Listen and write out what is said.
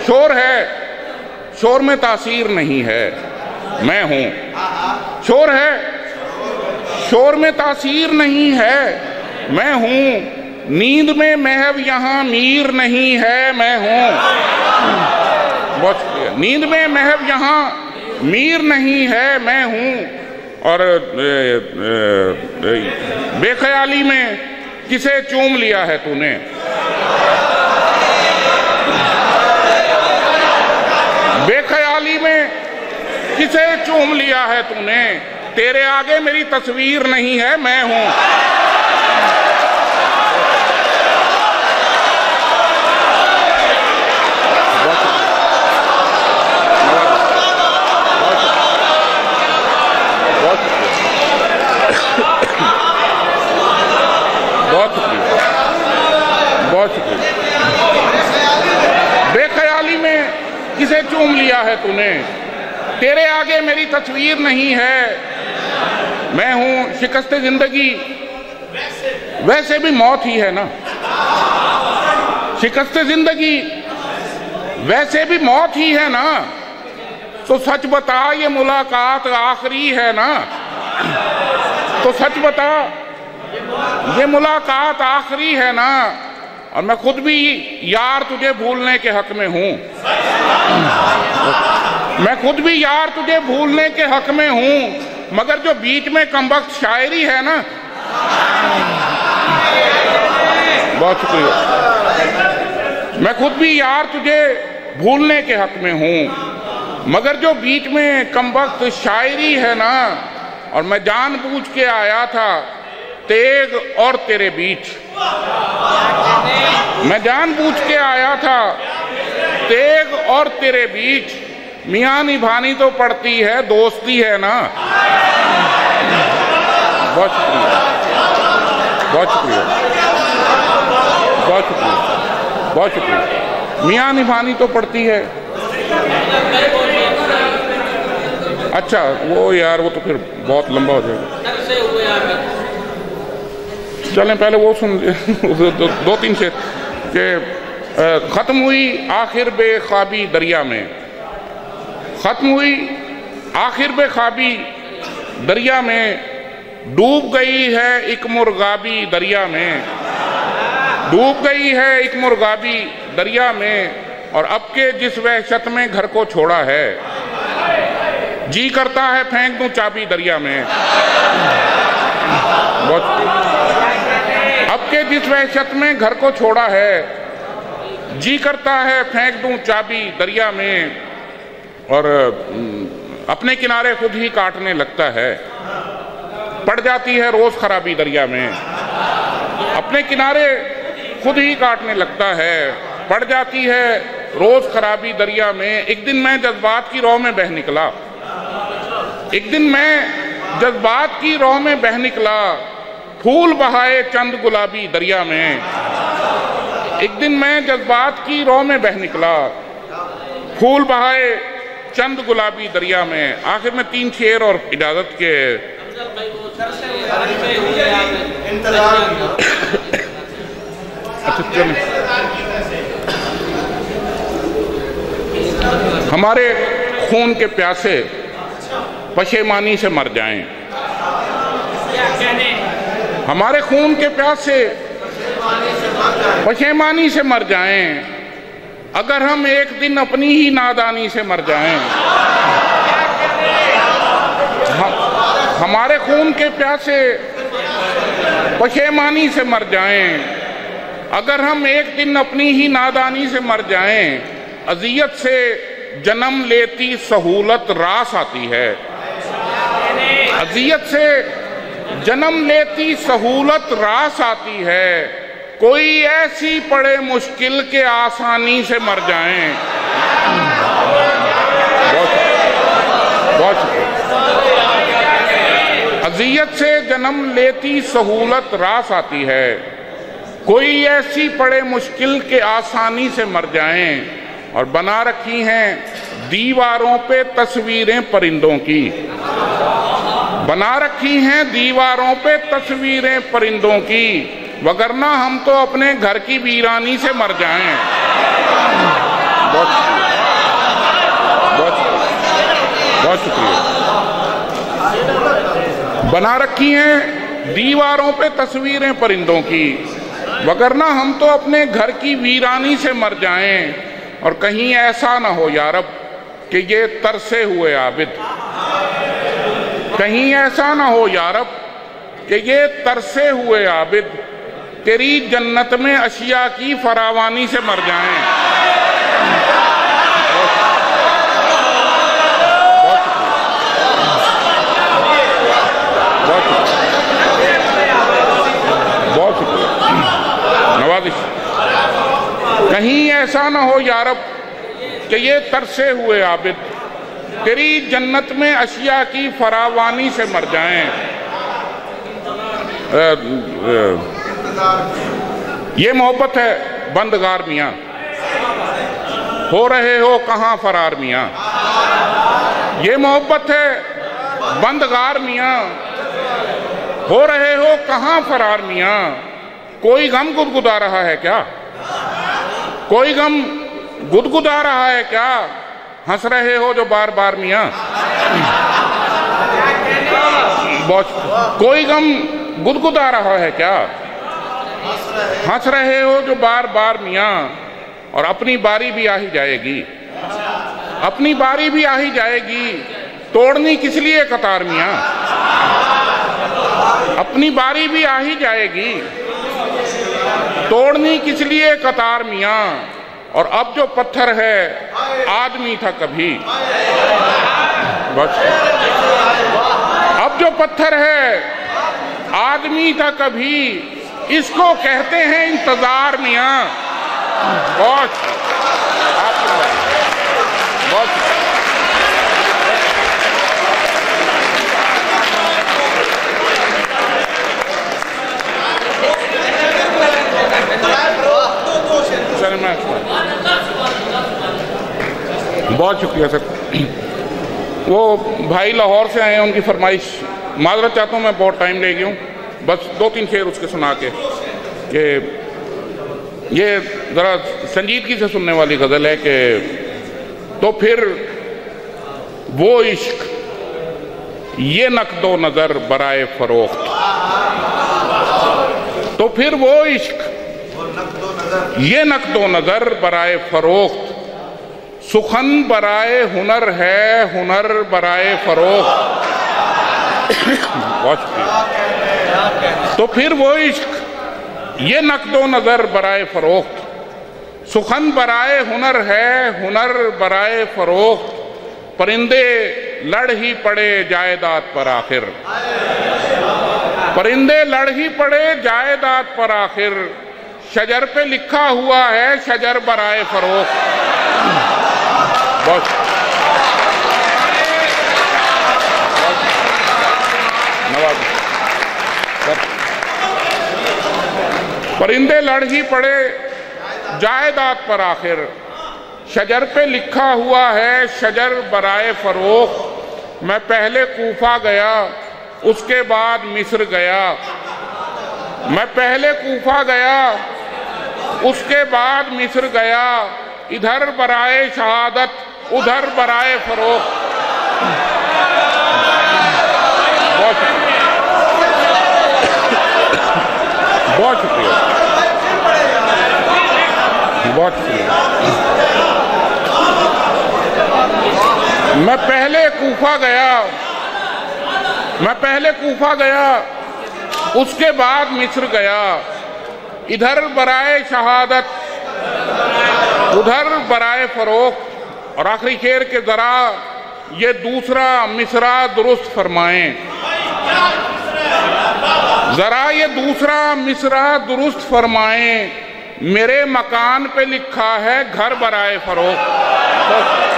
شور ہے، شور میں تاثیر نہیں ہے، میں ہوں۔ شور ہے، شور میں تاثیر نہیں ہے، میں ہوں۔ نیند میں محو یہاں میر نہیں ہے، میں ہوں۔ بہت شکریہ۔ نیند میں محو یہاں میر نہیں ہے، میں ہوں۔ اور بے خیالی میں کسے چوم لیا ہے تو نے؟ بے خیالی میں کسے چوم لیا ہے تو نے؟ تیرے آگے میری تصویر نہیں ہے، میں ہوں۔ بہت شکریہ، بہت شکریہ۔ بے خیالی میں کسے چوم لیا ہے تو نے؟ تیرے آگے میری تصویر نہیں ہے، میں ہوں۔ شکست زندگی ویسے بھی موت ہی ہے نا، شکست زندگی ویسے بھی موت ہی ہے نا، تو سچ بتا یہ ملاقات آخری ہے نا، تو سچ بتا یہ ملاقات آخری ہے نا۔ اور میں خود بھی یار تجھے بھولنے کے حق میں ہوں، میں خود بھی یار تجھے بھولنے کے حق میں ہوں، مگر جو بیچ میں کمبخت شاعری ہے نا۔ بہت شکریہ۔ میں خود بھی یار تجھے بھولنے کے حق میں ہوں، مگر جو بیچ میں کمبخت شاعری ہے نا۔ اور میں جان بوجھ کے آیا تھا تیغ اور تیرے بیچ، میں جان بوجھ کے آیا تھا تیغ اور تیرے بیچ، میاں نبھانی تو پڑتی ہے دوستی ہے نا۔ بہت شکریہ، بہت شکریہ، بہت شکریہ، بہت شکریہ۔ میاں نبھانی تو پڑتی ہے۔ اچھا وہ یار وہ تو پھر بہت لمبا ہو جائے گا، چلیں پہلے وہ سن دو تین سے کہ ختم ہوئی آخر بے خوابی دریا میں، ختم ہوئی آخر بے خوابی دریا میں، ڈوب گئی ہے ایک مرغابی دریا میں، ڈوب گئی ہے ایک مرغابی دریا میں، اور اب کے جس وحشت میں گھر کو چھوڑا ہے، جی کرتا ہے پھینک دوں چابی دریا میں۔ اب کے جس وحشت میں گھر کو چھوڑا ہے، جی کرتا ہے پھینک دوں چابی دریا میں، اور اپنے کنارے خود ہی کاٹنے لگتا ہے، پڑ جاتی ہے روز خرابی دریا میں، اپنے کنارے خود ہی کاٹنے لگتا ہے، پڑ جاتی ہے روز خرابی دریا میں۔ ایک دن میں جذبات کی رو میں بہہ نکلا، ایک دن میں جذبات کی رو میں بہہ نکلا، پھول بہائے چند گلابی دریا میں، ایک دن میں جذبات کی رو میں بہہ نکلا، پھول بہائے چند گلابی دریا میں۔ آخر میں تین شعر اور اجازت کے ہمارے خون کے پیاسے پشیمانی سے مر جائیں، ہمارے خون کے پیاسے پشیمانی سے مر جائیں، اگر ہم ایک دن اپنی ہی نادانی سے مر جائیں، ہمارے خون کے پیاسے پشیمانی سے مر جائیں، اگر ہم ایک دن اپنی ہی نادانی سے مر جائیں، اذیت سے جنم لیتی سہولت راس آتی ہے، اذیت سے جنم لیتی سہولت راس آتی ہے، کوئی ایسی پڑے مشکل کے آسانی سے مر جائیں۔ بہت اذیت سے جنم لیتی سہولت راس آتی ہے، کوئی ایسی پڑے مشکل کے آسانی سے مر جائیں، اور بنا رکھی ہیں دیواروں پہ تصویریں پرندوں کی، بنا رکھی ہیں دیواروں پہ تصویریں پرندوں کی، وگرنہ ہم تو اپنے گھر کی ویرانی سے مر جائیں۔ بنا رکھی ہیں دیواروں پہ تصویریں پرندوں کی، وگرنہ ہم تو اپنے گھر کی ویرانی سے مر جائیں، اور کہیں ایسا نہ ہو یا رب کہ یہ ترسے ہوئے عابد، کہیں ایسا نہ ہو یا رب کہ یہ ترسے ہوئے عابد تیری جنت میں اشیاء کی فراوانی سے مر جائیں۔ بہت شکریہ نوازش۔ کہیں ایسا نہ ہو یا رب کہ یہ ترسے ہوئے عابد تیری جنت میں اشیاء کی فراوانی سے مر جائیں۔ یہ محبت ہے بندگار میاں، ہو رہے ہو کہاں فرار میاں۔ یہ محبت ہے بندگار میاں، ہو رہے ہو کہاں فرار میاں۔ کوئی غم گدگدا رہا ہے کیا؟ کوئی غم گدگدا رہا ہے کیا؟ ہنس رہے ہو جو بار بار میاں۔ کوئی غم گدگدا رہا ہے کیا؟ ہنس رہے ہو جو بار بار میاں۔ اور اپنی باری بھی آ ہی جائے گی، اپنی باری بھی آ ہی جائے گی، توڑنی کس لیے قطار میاں۔ اپنی باری بھی آ ہی جائے گی، توڑنی کس لیے قطار میاں۔ اور اب جو پتھر ہے آدمی تھا کبھی، بس اب جو پتھر ہے آدمی تھا کبھی، اس کو کہتے ہیں انتظار میاں۔ بہت بہت شکریہ سر۔ وہ بھائی لاہور سے آئے ہیں، ان کی فرمائش، معذرت چاہتا ہوں میں بہت ٹائم لے گیا ہوں، بس 2-3 شعر اس کے سنا کے کہ یہ ذرا سنجیدگی سے سننے والی غزل ہے کہ تو پھر وہ عشق یہ نقد و نظر برائے فروخت، تو پھر وہ عشق یہ نقد و نظر برائے فروخت، سخن برائے ہنر ہے ہنر برائے فروخت۔ تو پھر وہ عشق یہ نقد و نظر برائے فروخت، سخن برائے ہنر ہے ہنر برائے فروخت، پرندے لڑ ہی پڑے جائیداد پر آخر، پرندے لڑ ہی پڑے جائیداد پر آخر، شجر پہ لکھا ہوا ہے شجر برائے فروخت۔ بس پرندے لڑ ہی پڑے جائیداد پر آخر، شجر پہ لکھا ہوا ہے شجر برائے فروخت۔ میں پہلے کوفہ گیا اس کے بعد مصر گیا، میں پہلے کوفہ گیا اس کے بعد مصر گیا، ادھر برائے شہادت ادھر برائے فروخت۔ بہت شکریہ بہت شکریہ۔ میں پہلے کوفہ گیا اس کے بعد مصر گیا، ادھر برائے شہادت ادھر برائے فروخت۔ اور آخری شعر کے ذرا یہ دوسرا مصرع درست فرمائیں، ذرا یہ دوسرا مصرع درست فرمائیں، میرے مکان پہ لکھا ہے گھر برائے فروخت۔